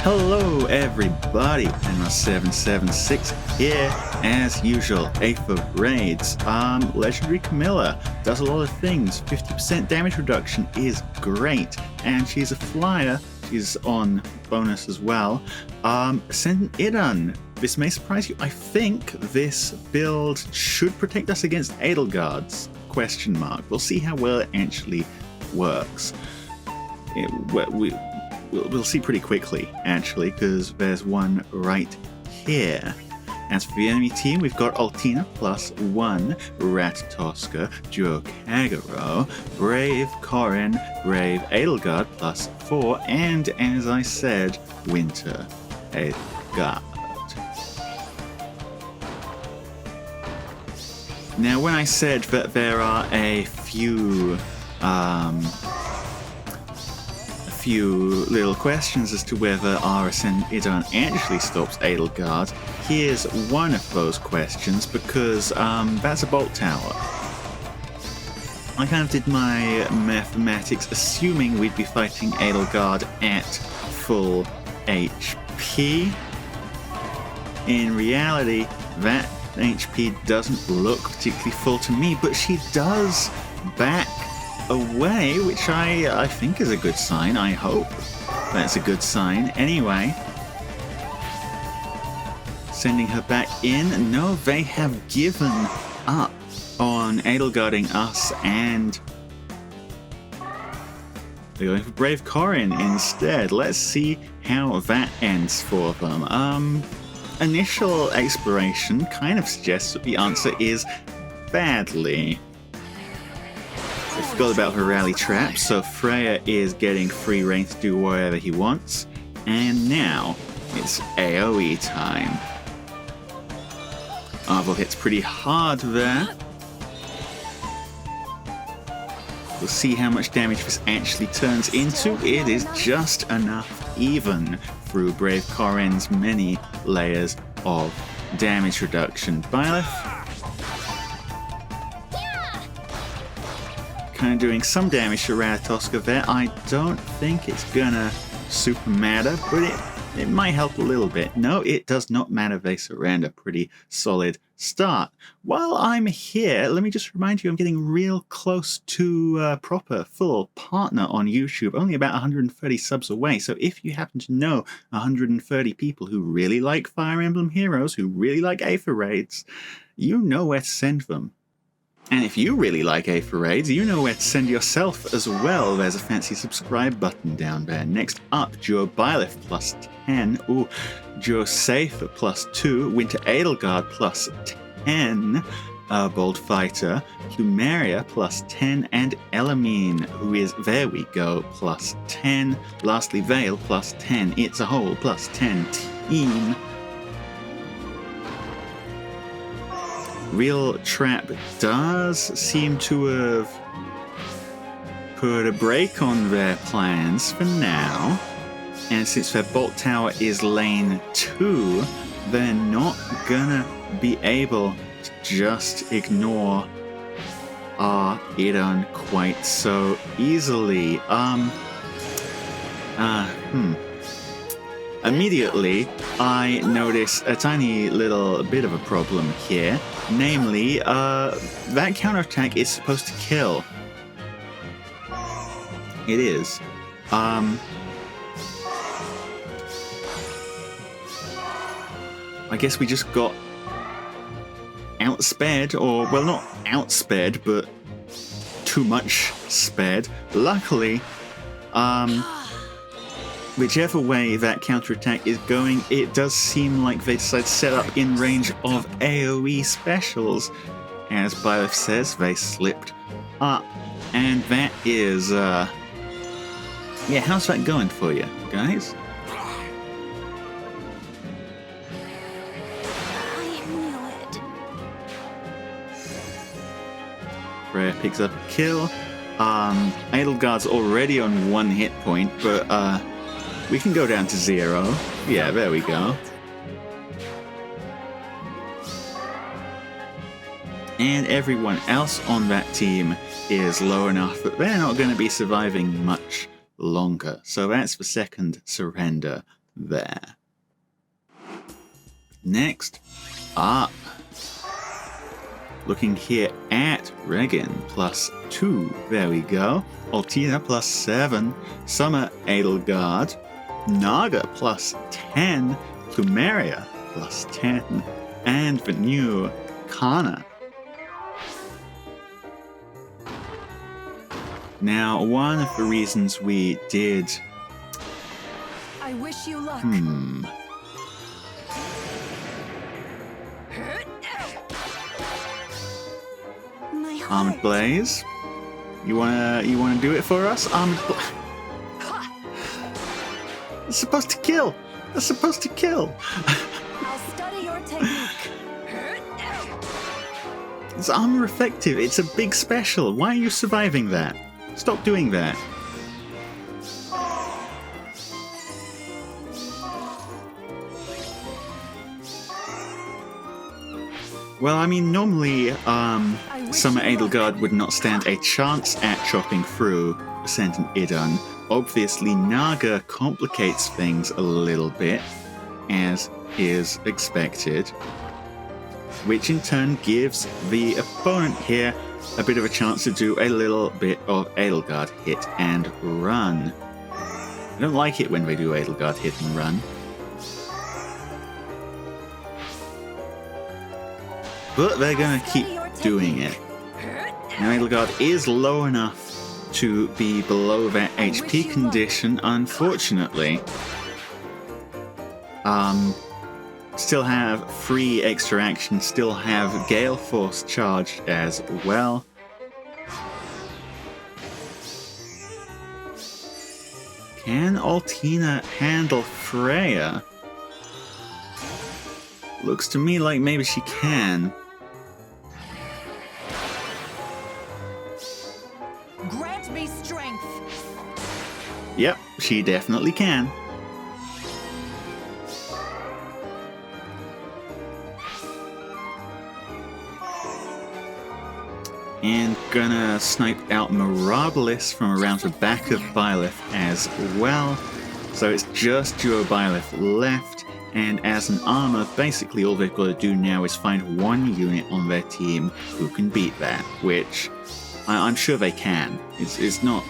Hello everybody, NR776 here, as usual, Aether raids. Legendary Camilla does a lot of things, 50% damage reduction is great, and she's a flyer, she's on bonus as well. Ascendant Idun, this may surprise you, I think this build should protect us against Edelgards, ? We'll see how well it actually works. We'll see pretty quickly, actually, because there's one right here. As for the enemy team, we've got Altina +1, Ratatoska, Joe Kagero, Brave Corrin, Brave Edelgard +4, and, as I said, Winter Edelgard. Now, when I said that there are a few little questions as to whether our Ascendant Idun actually stops Edelgard, here's one of those questions, because that's a bolt tower. I kind of did my mathematics assuming we'd be fighting Edelgard at full HP. In reality, that HP doesn't look particularly full to me, but she does back away, which I think is a good sign. I hope that's a good sign. Anyway, sending her back in. No, they have given up on Edelgarding us, and they're going for Brave Corrin instead. Let's see how that ends for them. Initial exploration kind of suggests that the answer is badly. I forgot about her rally trap, so Freya is getting free reign to do whatever he wants. And now, it's AoE time. Arvel hits pretty hard there. We'll see how much damage this actually turns into. It is just enough, even through Brave Corrin's many layers of damage reduction. Byleth, kind of doing some damage to Ratatoska there. I don't think it's gonna super matter, but it might help a little bit. No, it does not matter. They surrender. Pretty solid start. While I'm here, let me just remind you, I'm getting real close to proper full partner on YouTube, only about 130 subs away. So if you happen to know 130 people who really like Fire Emblem Heroes, who really like Aether raids, you know where to send them. And if you really like Aether raids, you know where to send yourself as well. There's a fancy subscribe button down there. Next up, Joe Byleth +10. Ooh, Joe Safe +2. Winter Edelgard +10. Bold Fighter. Humeria +10. And Elamine, who is, there we go, +10. Lastly, Vale +10. It's a whole +10 team. Real Trap does seem to have put a break on their plans for now, and since their Bolt Tower is lane 2, they're not gonna be able to just ignore our Idun quite so easily. Immediately, I notice a tiny little bit of a problem here. Namely, that counterattack is supposed to kill. It is. I guess we just got outspared, or, well, not outspared, but too much spared. Luckily, whichever way that counterattack is going, it does seem like they decided to set up in range of AoE specials. As Byleth says, they slipped up. And that is, yeah, how's that going for you, guys? Freya picks up a kill. Edelgard's already on 1 hit point, but, we can go down to 0. Yeah, there we go. And everyone else on that team is low enough that they're not going to be surviving much longer. So that's the second surrender there. Next up, looking here at Regan, +2. There we go. Altina +7. Summer Edelgard. Naga +10. Plumeria +10. And the new Kana. Now, one of the reasons we did... I wish you luck. Armored Blaze. You wanna do it for us? Armored Blaze. It's supposed to kill. It's supposed to kill. I'll study your technique. It's armor effective. It's a big special. Why are you surviving that? Stop doing that. Well, I mean, normally, Summer Edelgard would not stand a chance at chopping through Ascendant Idun. Obviously, Naga complicates things a little bit, as is expected, which in turn gives the opponent here a bit of a chance to do a little bit of Edelgard hit and run. I don't like it when they do Edelgard hit and run. But they're gonna keep doing it. Now Edelgard is low enough to be below that HP condition, unfortunately. Still have 3 extra actions, still have Gale Force charged as well. Can Altina handle Freya? Looks to me like maybe she can. Grant me strength. Yep, she definitely can. And gonna snipe out Malice from around the back of Byleth as well. So it's just duo Byleth left, and as an armor, basically all they've got to do now is find one unit on their team who can beat that, which I'm sure they can. It's not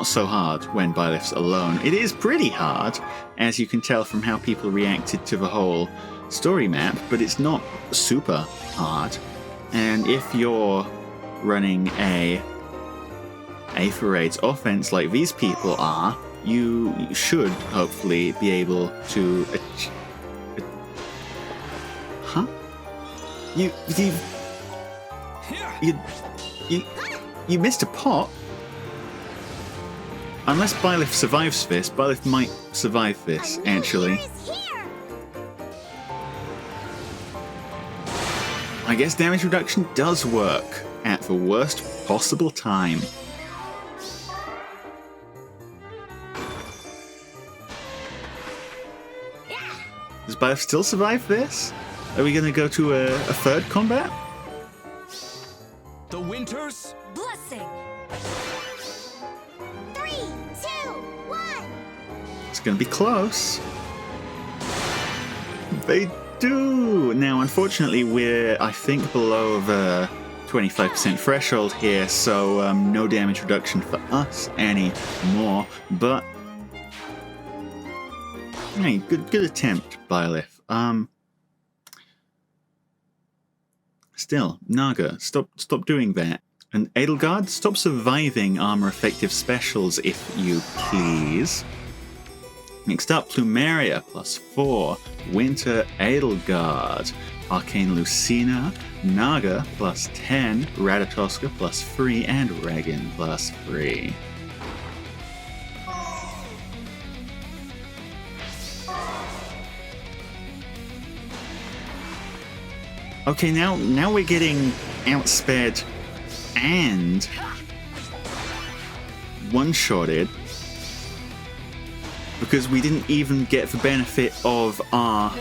so hard when Byleth's alone. It is pretty hard, as you can tell from how people reacted to the whole story map, but it's not super hard. And if you're running a Aether Raids offense like these people are, you should hopefully be able to... Huh? You missed a pot? Unless Byleth survives this, Byleth might survive this, actually. I guess damage reduction does work at the worst possible time. Does Byleth still survive this? Are we gonna go to a third combat? The Winter's Blessing. 3, 2, 1. It's gonna be close. They do! Now, unfortunately, we're, I think, below the 25% threshold here, so no damage reduction for us anymore, but... Hey, good attempt, Byleth. Still, Naga, stop doing that. And Edelgard, stop surviving armor-effective specials, if you please. Next up, Plumeria, +4. Winter Edelgard. Arcane Lucina. Naga, +10. Ratatoska, +3. And Regan, +3. Okay, now we're getting outsped and one-shotted because we didn't even get the benefit of our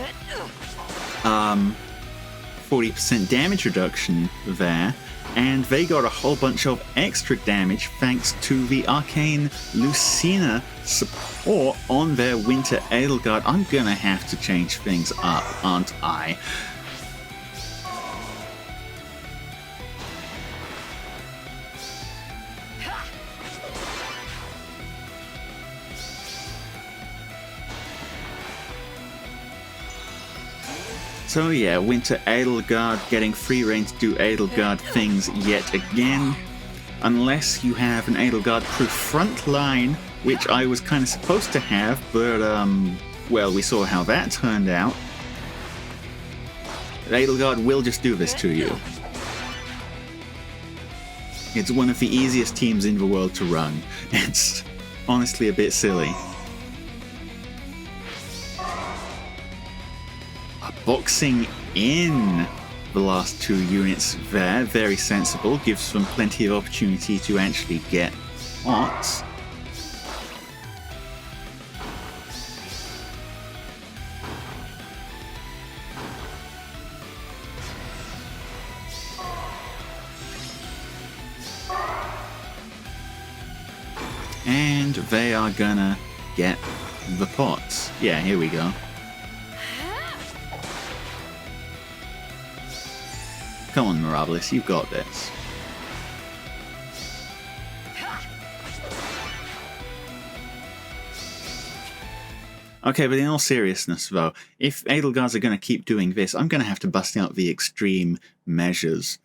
40% damage reduction there. and they got a whole bunch of extra damage thanks to the Arcane Lucina support on their Winter Edelgard. I'm gonna have to change things up, aren't I? So yeah, Winter Edelgard getting free reign to do Edelgard things yet again. Unless you have an Edelgard proof front line, which I was kind of supposed to have, but well, we saw how that turned out. Edelgard will just do this to you. It's one of the easiest teams in the world to run. It's honestly a bit silly. Boxing in the last two units there, very sensible, gives them plenty of opportunity to actually get pots. And they are gonna get the pots. Yeah, here we go. Come on, Malice, you've got this. Okay, but in all seriousness, though, if Edelgards are going to keep doing this, I'm going to have to bust out the extreme measures.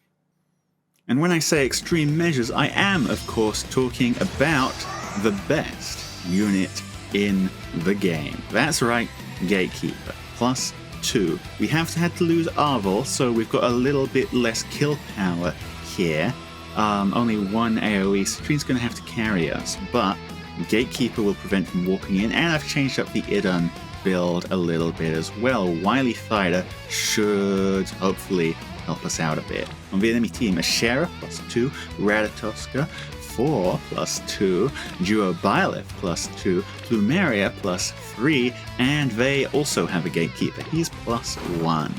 And when I say extreme measures, I am, of course, talking about the best unit in the game. That's right, Gatekeeper. Plus 2. We have had to lose Arvel, so we've got a little bit less kill power here. Only one AoE, so Trine's going to have to carry us, but Gatekeeper will prevent from warping in, and I've changed up the Idun build a little bit as well. Wily Fighter should hopefully help us out a bit. On the enemy team, Ashera plus 2, Ratatoska 4 plus 2, Duo Byleth plus 2, Plumeria plus 3, and they also have a Gatekeeper. He's plus 1.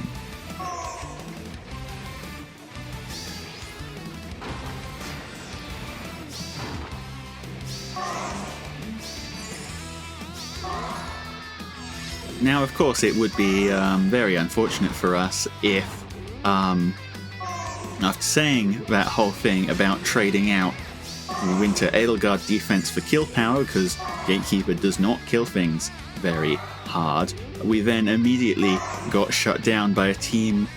Now, of course, it would be very unfortunate for us if, after saying that whole thing about trading out Winter Edelgard defense for kill power, because Gatekeeper does not kill things very hard, we then immediately got shut down by a team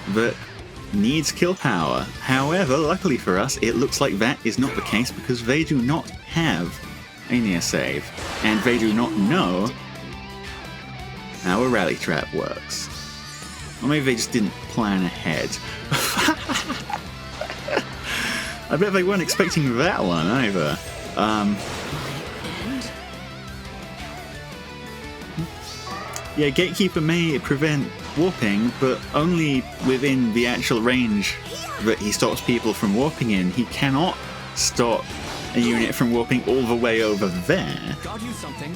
that needs kill power. However, luckily for us, it looks like that is not the case because they do not have a near save, and they do not know how a rally trap works. Or maybe they just didn't plan ahead. I bet they weren't expecting that one either. Yeah, Gatekeeper may prevent warping, but only within the actual range that he stops people from warping in. He cannot stop a unit from warping all the way over there. Got you something.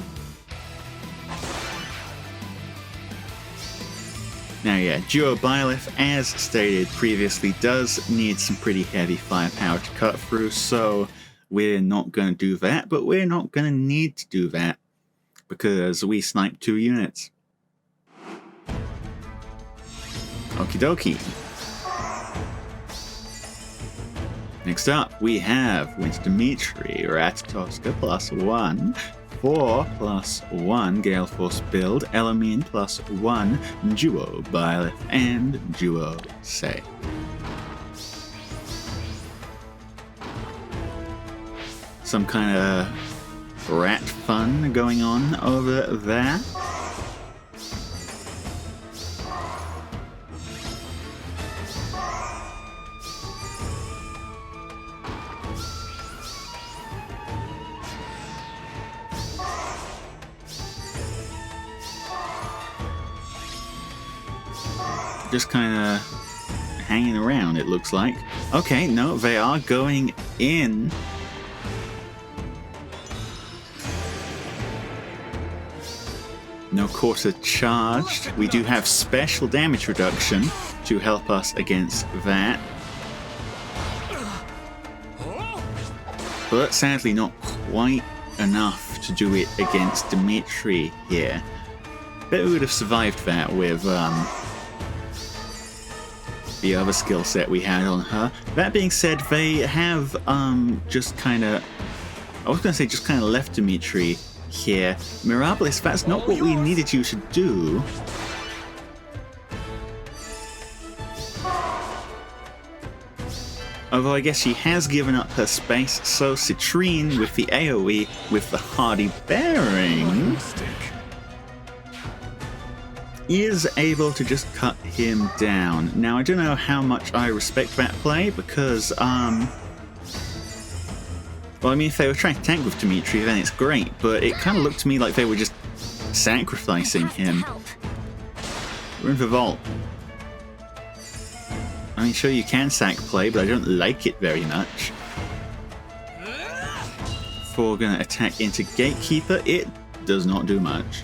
Now yeah, Duo Byleth, as stated previously, does need some pretty heavy firepower to cut through, so we're not going to do that, but we're not going to need to do that because we sniped 2 units. Okie dokie. Next up, we have Winter Dimitri, Ratatoska plus 1, 4 plus 1 Gale Force build, Elamine plus 1 Duo Byleth, and Duo Celes. Some kind of rat fun going on over there. Just kind of hanging around, it looks like. Okay, no, they are going in. No quarter charged. We do have special damage reduction to help us against that. but sadly not quite enough to do it against Dimitri here. Bet we would have survived that with the other skill set we had on her. That being said, they have just kind of, I was going to say just kind of left Dimitri here. Mirabilis, that's not what we needed you to do. Although I guess she has given up her space, so Citrine with the AoE with the Hardy Bearing is able to just cut him down. Now I don't know how much I respect that play because, well, I mean, if they were trying to tank with Dimitri, then it's great, but it kind of looked to me like they were just sacrificing him. We're in the vault. I mean, sure, you can sack play, but I don't like it very much. Before we're going to attack into Gatekeeper, it does not do much.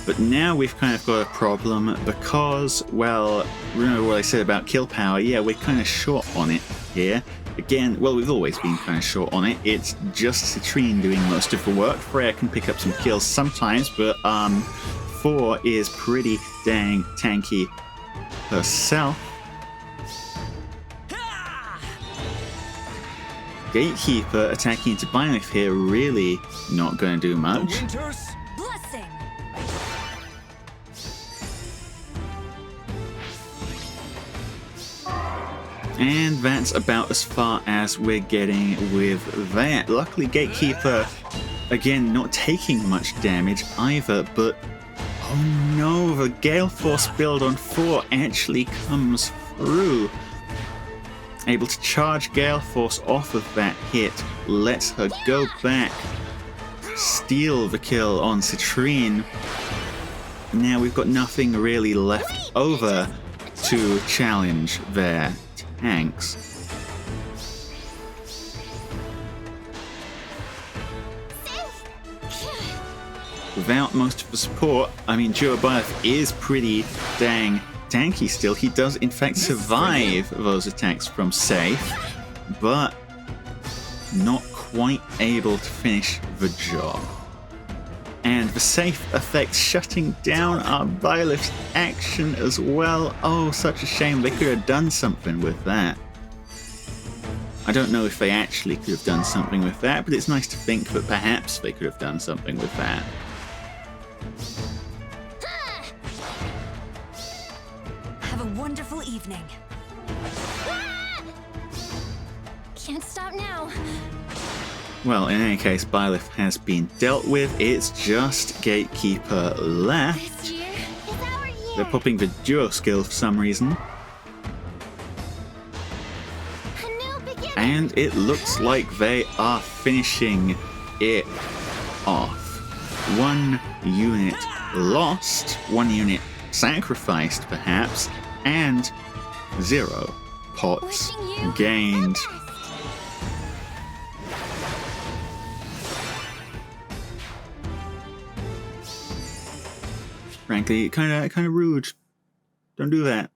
But now we've kind of got a problem because, well, remember what I said about kill power? Yeah, we're kind of short on it here. Again, well, we've always been kind of short on it. It's just Citrine doing most of the work. Freya can pick up some kills sometimes, but 4 is pretty dang tanky herself. Gatekeeper attacking into Byleth here, really not going to do much. Blessing. And that's about as far as we're getting with that. Luckily, Gatekeeper, again, not taking much damage either, but oh no, the Gale Force build on 4 actually comes through. Able to charge Gale Force off of that hit, lets her go back, steal the kill on Citrine. Now we've got nothing really left over to challenge their tanks. Without most of the support, I mean, Byleth is pretty dang tanky still. He does in fact survive those attacks from safe, but not quite able to finish the job. And the safe effect shutting down our Byleth's action as well. Oh, such a shame. They could have done something with that. I don't know if they actually could have done something with that, but it's nice to think that perhaps they could have done something with that. Have a wonderful evening. Can't stop now. Well, in any case, Byleth has been dealt with. It's just Gatekeeper left. This year is our year. They're popping the duo skill for some reason. A new beginning. And it looks like they are finishing it off. 1 unit lost, 1 unit sacrificed perhaps, and 0 pots Wishing you gained. the best. Frankly, kind of rude. Don't do that.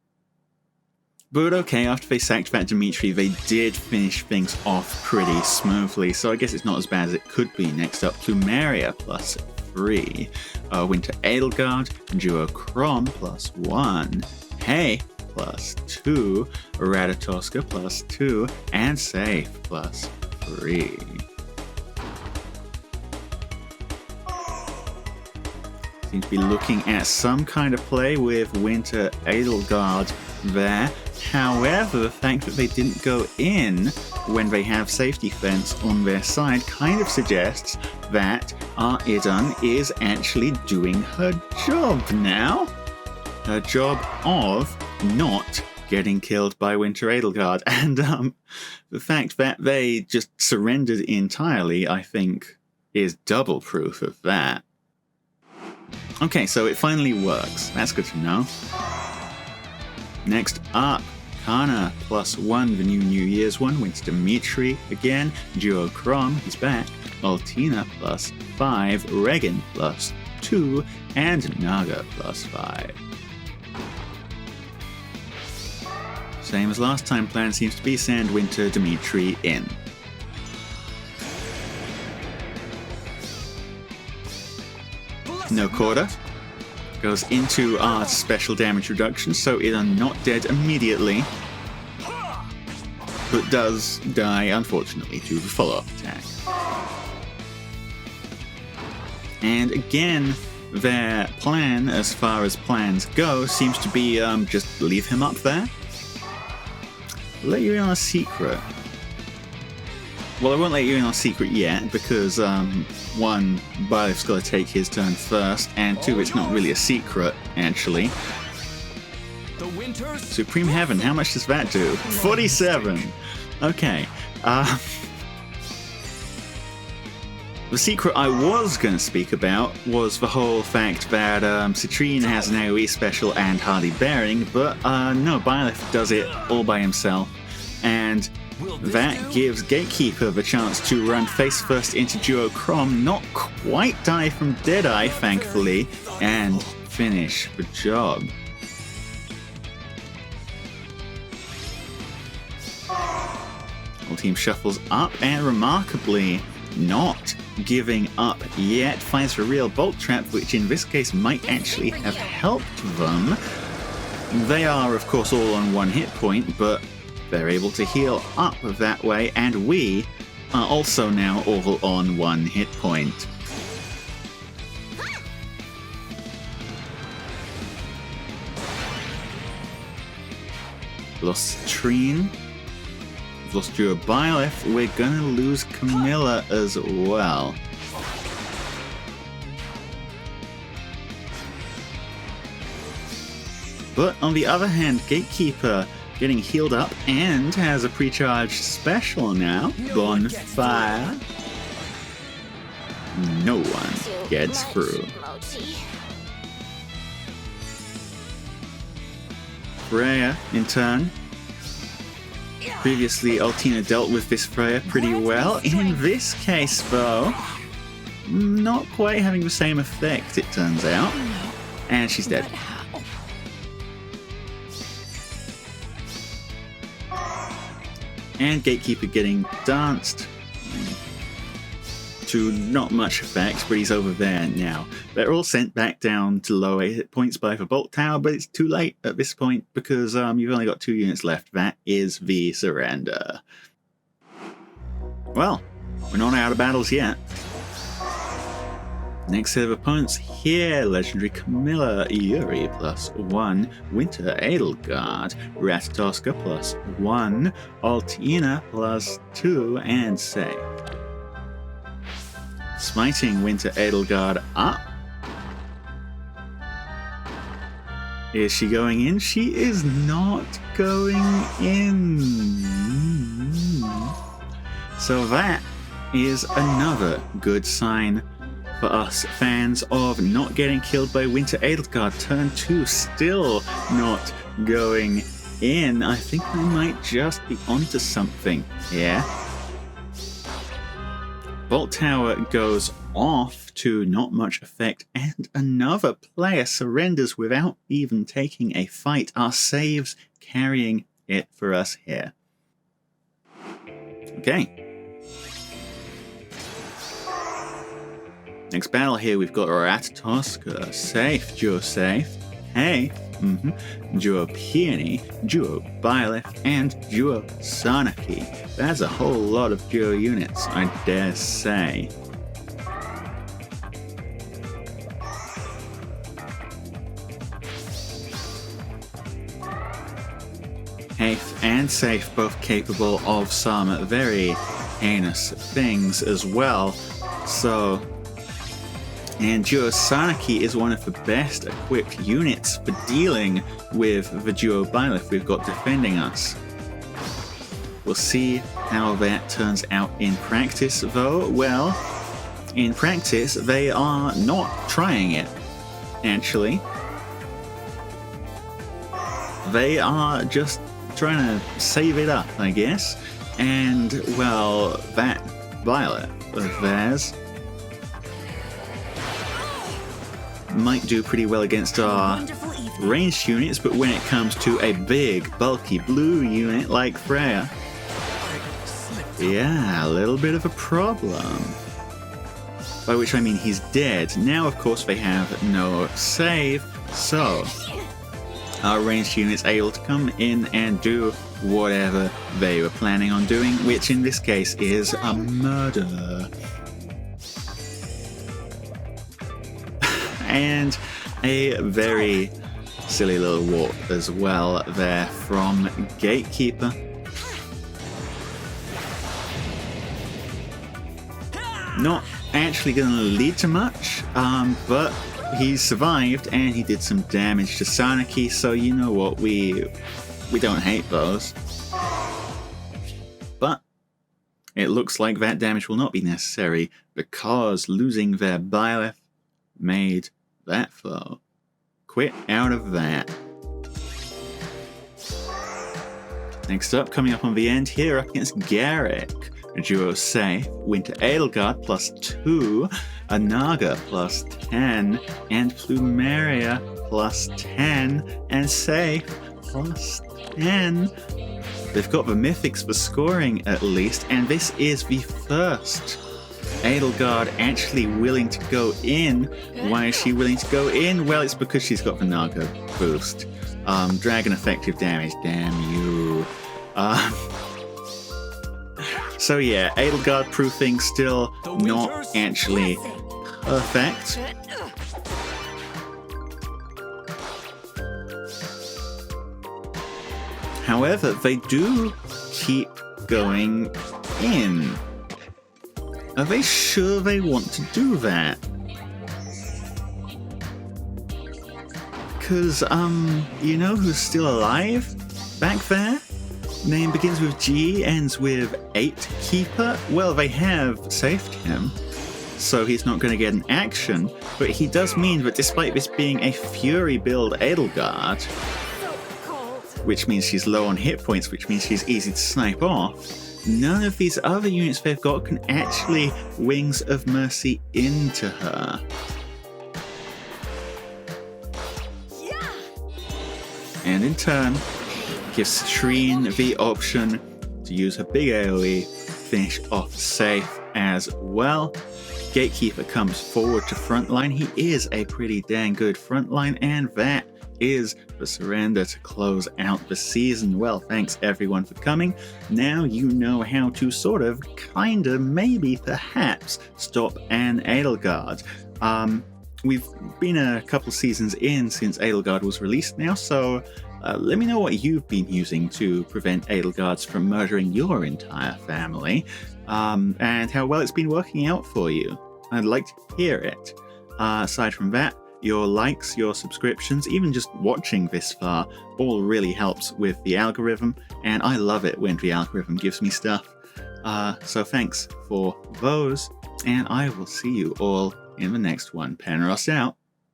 But okay, after they sacked that Dimitri, they did finish things off pretty smoothly, so I guess it's not as bad as it could be. Next up, Plumeria +3, Winter Edelgard, Duo Chrom +1, Hey +2, Ratatoska +2, and Safe +3. Seem to be looking at some kind of play with Winter Edelgard there. However, the fact that they didn't go in when they have safety fence on their side kind of suggests that our Idun is actually doing her job now. Her job of not getting killed by Winter Edelgard. And the fact that they just surrendered entirely, I think, is double proof of that. Okay, so it finally works. That's good to know. Next up, Kana +1, the new New Year's one. Winter Dimitri again. Duo Chrom, he's back. Altina +5. Regan +2. And Naga +5. Same as last time, plan seems to be send Winter Dimitri in. No quarter. Goes into our special damage reduction, so it are not dead immediately. But does die, unfortunately, to the follow-up attack. And again, their plan, as far as plans go, seems to be just leave him up there. Let you in on a secret. Well, I won't let you in on a secret yet, because one, Byleth's got to take his turn first, and two, it's not really a secret, actually. Supreme Heaven, how much does that do? 47! Okay. The secret I was going to speak about was the whole fact that Citrine has an AoE special and Hardy Bearing, but no, Byleth does it all by himself, and that gives Gatekeeper the chance to run face first into duo Chrom, not quite die from Deadeye, thankfully, and finish the job. Whole team shuffles up and remarkably not giving up yet finds a real bolt trap, which in this case might actually have helped them. They are of course all on 1 hit point, but they're able to heal up that way, and we are also now all on 1 hit point. Lost Trine. Lost Duo Byleth. We're gonna lose Camilla as well. But on the other hand, Gatekeeper getting healed up and has a pre-charged special now. Bonfire. No one gets through. Freya, in turn. Previously, Altina dealt with this Freya pretty well. In this case, though, not quite having the same effect, it turns out. And she's dead. And Gatekeeper getting danced to not much effect, but he's over there now. They're all sent back down to lower hit points by the Bolt Tower, but it's too late at this point because you've only got 2 units left. That is the surrender. Well, we're not out of battles yet. Next set of opponents here, Legendary Camilla, Yuri +1, Winter Edelgard, Ratatoska +1, Altina +2, and Say. Smiting Winter Edelgard up. Is she going in? She is not going in. So that is another good sign for us fans of not getting killed by Winter Edelgard. Turn 2 still not going in. I think we might just be onto something here. Bolt Tower goes off to not much effect, and another player surrenders without even taking a fight. Our saves carrying it for us here. Okay. Next battle here, we've got Ratatoska, safe, duo safe. Hey, duo Peony, duo Byleth, and duo Sanaki. That's a whole lot of duo units, I dare say. Haith and Safe both capable of some very heinous things as well, so... And duo Sanaki is one of the best equipped units for dealing with the duo Byleth we've got defending us. We'll see how that turns out in practice though. Well, in practice they are not trying it, actually. They are just trying to save it up, I guess. And, well, that Byleth of theirs might do pretty well against our ranged units, but when it comes to a big, bulky blue unit like Freya, yeah, a little bit of a problem. By which I mean he's dead. Now, of course, they have no save, so our ranged units are able to come in and do whatever they were planning on doing, which in this case is a murder. And a very silly little warp as well there from Gatekeeper. Not actually going to lead to much, but he survived and he did some damage to Sanaki, so you know what, we don't hate those. But it looks like that damage will not be necessary because losing their Byleth made that foe quit out of that. Next up, coming up on the end here, up against Garrick. A duo safe, Winter Edelgard +2, a Naga +10, and Plumeria +10, and safe +10. They've got the mythics for scoring at least, and this is the first Edelgard actually willing to go in. Why is she willing to go in? Well, it's because she's got the Naga boost. Dragon effective damage, damn you. So yeah, Edelgard proofing still not actually perfect. However, they do keep going in. Are they sure they want to do that? Because, you know who's still alive back there? Name begins with G, ends with 8 Keeper. Well, they have saved him, so he's not going to get an action, but he does mean that despite this being a Fury build Edelgard, which means she's low on hit points, which means she's easy to snipe off, none of these other units they've got can actually Wings of Mercy into her. Yeah. And in turn, gives Trine the option to use her big AoE, finish off safe as well. Gatekeeper comes forward to frontline. He is a pretty dang good frontline, and that is the surrender to close out the season. Well, thanks everyone for coming. Now you know how to sort of, kinda, maybe, perhaps stop an Edelgard. We've been a couple seasons in since Edelgard was released now, so let me know what you've been using to prevent Edelgards from murdering your entire family, and how well it's been working out for you. I'd like to hear it. Aside from that, your likes, your subscriptions, even just watching this far, all really helps with the algorithm, and I love it when the algorithm gives me stuff. So thanks for those, and I will see you all in the next one. Penros out.